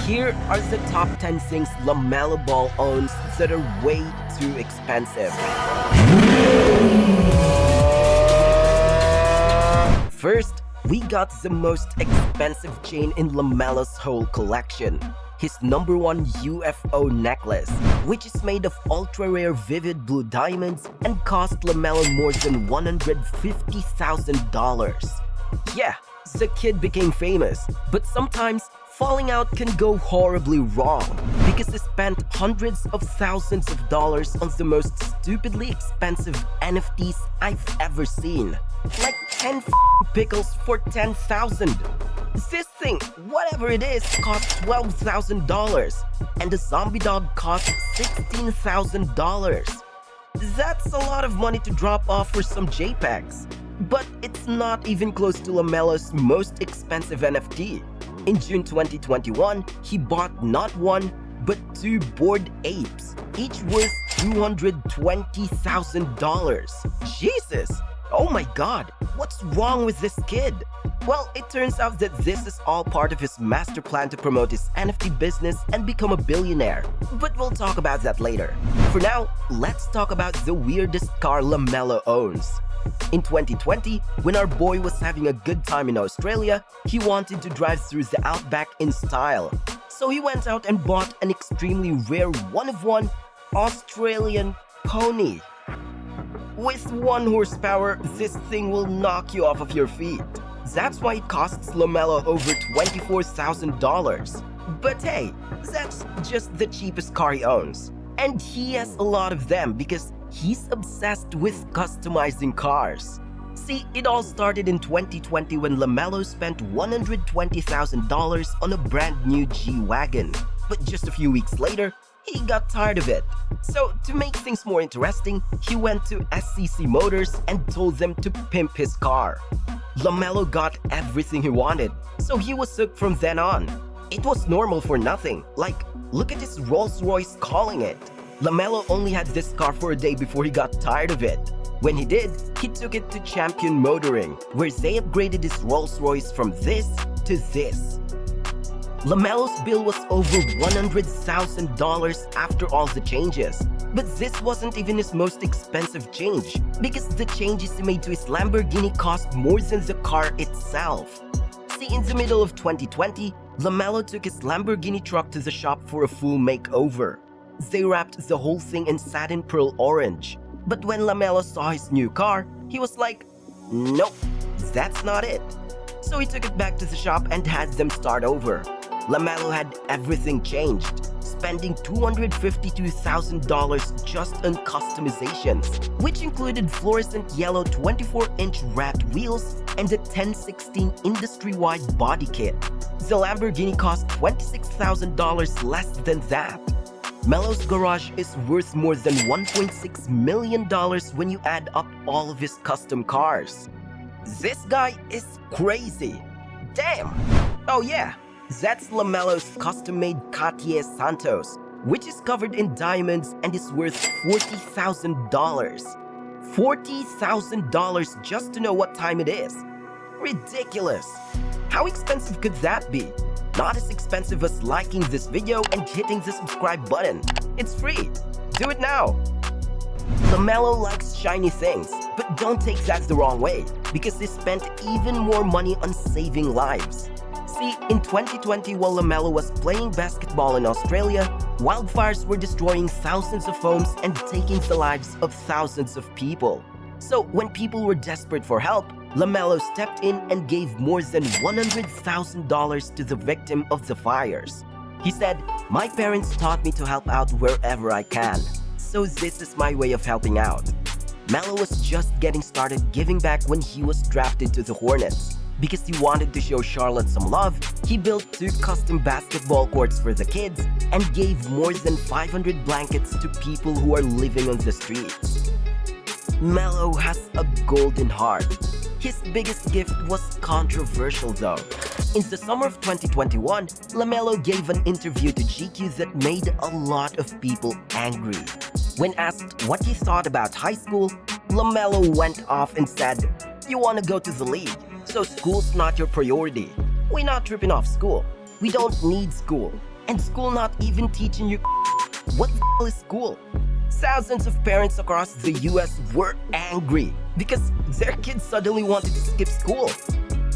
Here are the top 10 things LaMelo Ball owns that are way too expensive. First, we got the most expensive chain in LaMelo's whole collection. His #1 UFO necklace, which is made of ultra-rare vivid blue diamonds and cost LaMelo more than $150,000. Yeah, the kid became famous, but sometimes falling out can go horribly wrong because he spent hundreds of thousands of dollars on the most stupidly expensive NFTs I've ever seen. Like 10 pickles for 10,000. This thing, whatever it is, cost $12,000, and the zombie dog cost $16,000. That's a lot of money to drop off for some JPEGs. But it's not even close to LaMelo's most expensive NFT. In June 2021, he bought not one, but 2 Bored Apes, each worth $220,000. Jesus! Oh my god, what's wrong with this kid? Well, it turns out that this is all part of his master plan to promote his NFT business and become a billionaire. But we'll talk about that later. For now, let's talk about the weirdest car LaMelo owns. In 2020, when our boy was having a good time in Australia, he wanted to drive through the outback in style. So he went out and bought an extremely rare one-of-one Australian pony. With 1 horsepower, this thing will knock you off of your feet. That's why it costs LaMelo over $24,000. But hey, that's just the cheapest car he owns. And he has a lot of them because he's obsessed with customizing cars. See, it all started in 2020 when LaMelo spent $120,000 on a brand new G-Wagon. But just a few weeks later, he got tired of it. So, to make things more interesting, he went to SCC Motors and told them to pimp his car. LaMelo got everything he wanted, so he was hooked from then on. It was normal for nothing, like, look at his Rolls-Royce calling it. LaMelo only had this car for a day before he got tired of it. When he did, he took it to Champion Motoring, where they upgraded his Rolls-Royce from this to this. LaMelo's bill was over $100,000 after all the changes. But this wasn't even his most expensive change, because the changes he made to his Lamborghini cost more than the car itself. See, in the middle of 2020, LaMelo took his Lamborghini truck to the shop for a full makeover. They wrapped the whole thing in satin pearl orange. But when LaMelo saw his new car, he was like, nope, that's not it. So he took it back to the shop and had them start over. LaMelo had everything changed, spending $252,000 just on customizations, which included fluorescent yellow 24-inch wrapped wheels and a 1016 industry-wide body kit. The Lamborghini cost $26,000 less than that. Melo's garage is worth more than $1.6 million when you add up all of his custom cars. This guy is crazy. Damn! Oh yeah, that's LaMelo's custom-made Cartier Santos, which is covered in diamonds and is worth $40,000. $40,000 just to know what time it is. Ridiculous! How expensive could that be? Not as expensive as liking this video and hitting the subscribe button. It's free. Do it now. LaMelo likes shiny things, but don't take that the wrong way, because he spent even more money on saving lives. See, in 2020, while LaMelo was playing basketball in Australia, wildfires were destroying thousands of homes and taking the lives of thousands of people. So when people were desperate for help, LaMelo stepped in and gave more than $100,000 to the victim of the fires. He said, "My parents taught me to help out wherever I can, so this is my way of helping out." Melo was just getting started giving back when he was drafted to the Hornets. Because he wanted to show Charlotte some love, he built 2 custom basketball courts for the kids and gave more than 500 blankets to people who are living on the streets. Melo has a golden heart. His biggest gift was controversial though. In the summer of 2021, LaMelo gave an interview to GQ that made a lot of people angry. When asked what he thought about high school, LaMelo went off and said, "You want to go to the league, so school's not your priority. We're not tripping off school. We don't need school. And school not even teaching you what the hell is school? Thousands of parents across the US were angry because their kids suddenly wanted to skip school.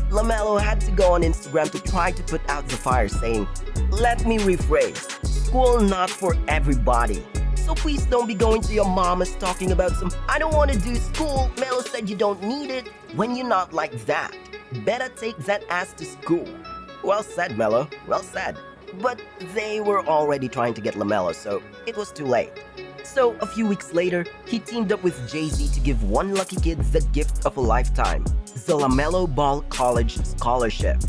LaMelo had to go on Instagram to try to put out the fire, saying, "Let me rephrase, school not for everybody. So please don't be going to your mamas talking about some, I don't want to do school, Melo said you don't need it, when you're not like that. Better take that ass to school." Well said, Melo, well said. But they were already trying to get LaMelo, so it was too late. So a few weeks later, he teamed up with Jay-Z to give one lucky kid the gift of a lifetime, the LaMelo Ball College Scholarship.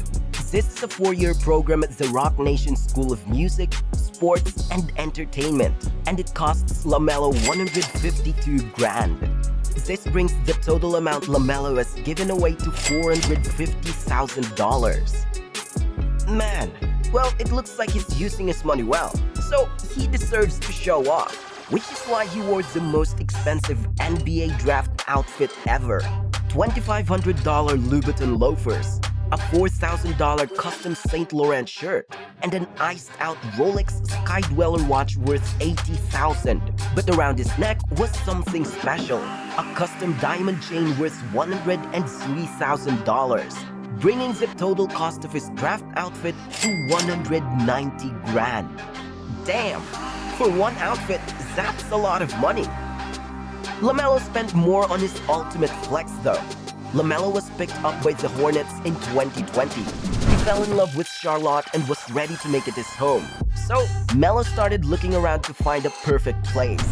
This is a 4-year program at the Rock Nation School of Music, Sports, and Entertainment, and it costs LaMelo $152,000. This brings the total amount LaMelo has given away to $450,000. Man, well, it looks like he's using his money well, so he deserves to show off, which is why he wore the most expensive NBA draft outfit ever. $2,500 Louboutin loafers, a $4,000 custom St. Laurent shirt, and an iced-out Rolex Sky Dweller watch worth $80,000. But around his neck was something special, a custom diamond chain worth $103,000, bringing the total cost of his draft outfit to $190,000. Damn, for one outfit, that's a lot of money. LaMelo spent more on his ultimate flex though. LaMelo was picked up by the Hornets in 2020. He fell in love with Charlotte and was ready to make it his home. So, Melo started looking around to find a perfect place.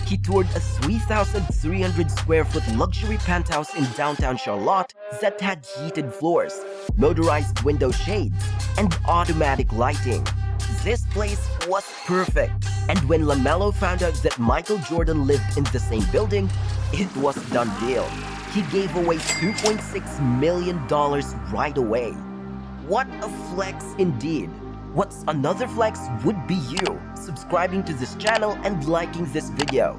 He toured a 3,300 square foot luxury penthouse in downtown Charlotte that had heated floors, motorized window shades, and automatic lighting. This place was perfect, and when LaMelo found out that Michael Jordan lived in the same building, it was a done deal. He gave away $2.6 million right away. What a flex indeed. What's another flex would be you subscribing to this channel and liking this video.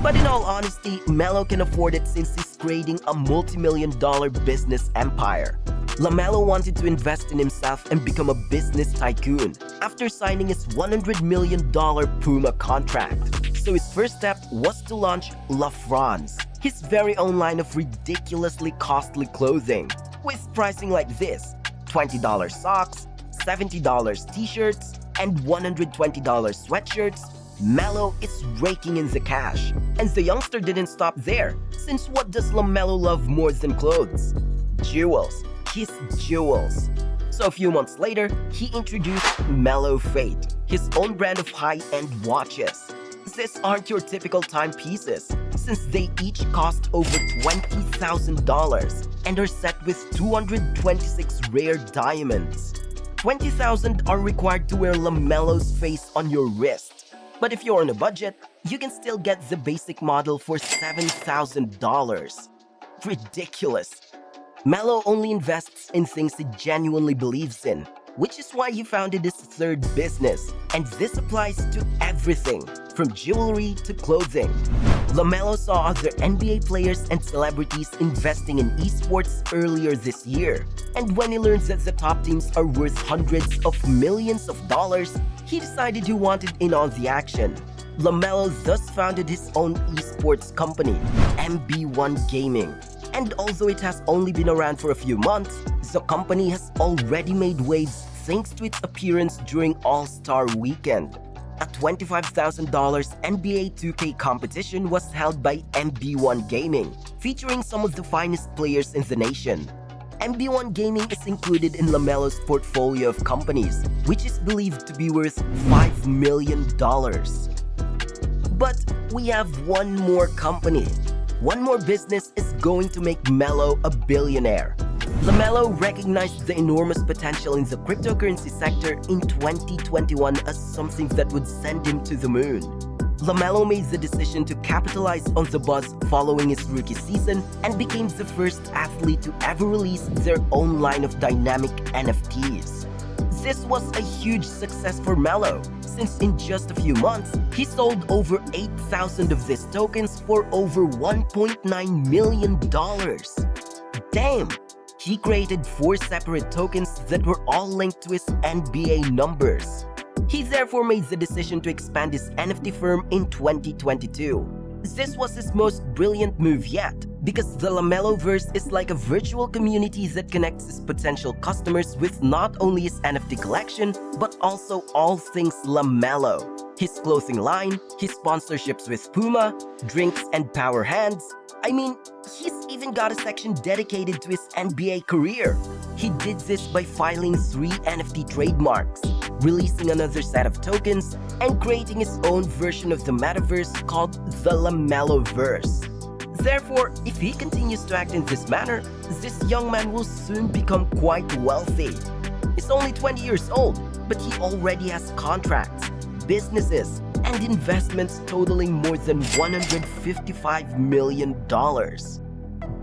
But in all honesty, Melo can afford it since he's creating a multi-million-dollar business empire. LaMelo wanted to invest in himself and become a business tycoon after signing his $100 million Puma contract. So his first step was to launch La France, his very own line of ridiculously costly clothing, with pricing like this: $20 socks, $70 t-shirts, and $120 sweatshirts. Melo is raking in the cash. And the youngster didn't stop there, since what does LaMelo love more than clothes? Jewels. His jewels. So a few months later, he introduced Melo Fate, his own brand of high-end watches. These aren't your typical timepieces, since they each cost over $20,000 and are set with 226 rare diamonds. 20,000 are required to wear LaMelo's face on your wrist. But if you're on a budget, you can still get the basic model for $7,000. Ridiculous. Melo only invests in things he genuinely believes in, which is why he founded his third business, and this applies to everything, from jewelry to clothing. LaMelo saw other NBA players and celebrities investing in esports earlier this year, and when he learned that the top teams are worth hundreds of millions of dollars, he decided he wanted in on the action. LaMelo thus founded his own esports company, MB1 Gaming. And although it has only been around for a few months, the company has already made waves thanks to its appearance during All-Star Weekend. A $25,000 NBA 2K competition was held by MB1 Gaming, featuring some of the finest players in the nation. MB1 Gaming is included in LaMelo's portfolio of companies, which is believed to be worth $5 million. But we have one more company. One more business is going to make Melo a billionaire. LaMelo recognized the enormous potential in the cryptocurrency sector in 2021 as something that would send him to the moon. LaMelo made the decision to capitalize on the buzz following his rookie season and became the first athlete to ever release their own line of dynamic NFTs. This was a huge success for Melo, since in just a few months, he sold over 8,000 of these tokens for over $1.9 million. Damn! He created 4 separate tokens that were all linked to his NBA numbers. therefore made the decision to expand his NFT firm in 2022. This was his most brilliant move yet, because the LaMeloverse is like a virtual community that connects his potential customers with not only his NFT collection, but also all things LaMelo. His clothing line, his sponsorships with Puma, drinks and power hands. I mean, he's even got a section dedicated to his NBA career. He did this by filing 3 NFT trademarks, releasing another set of tokens, and creating his own version of the metaverse called the LaMeloverse. Therefore, if he continues to act in this manner, this young man will soon become quite wealthy. He's only 20 years old, but he already has contracts, businesses, and investments totaling more than $155 million.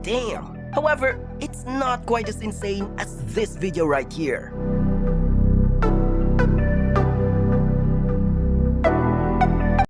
Damn! However, it's not quite as insane as this video right here.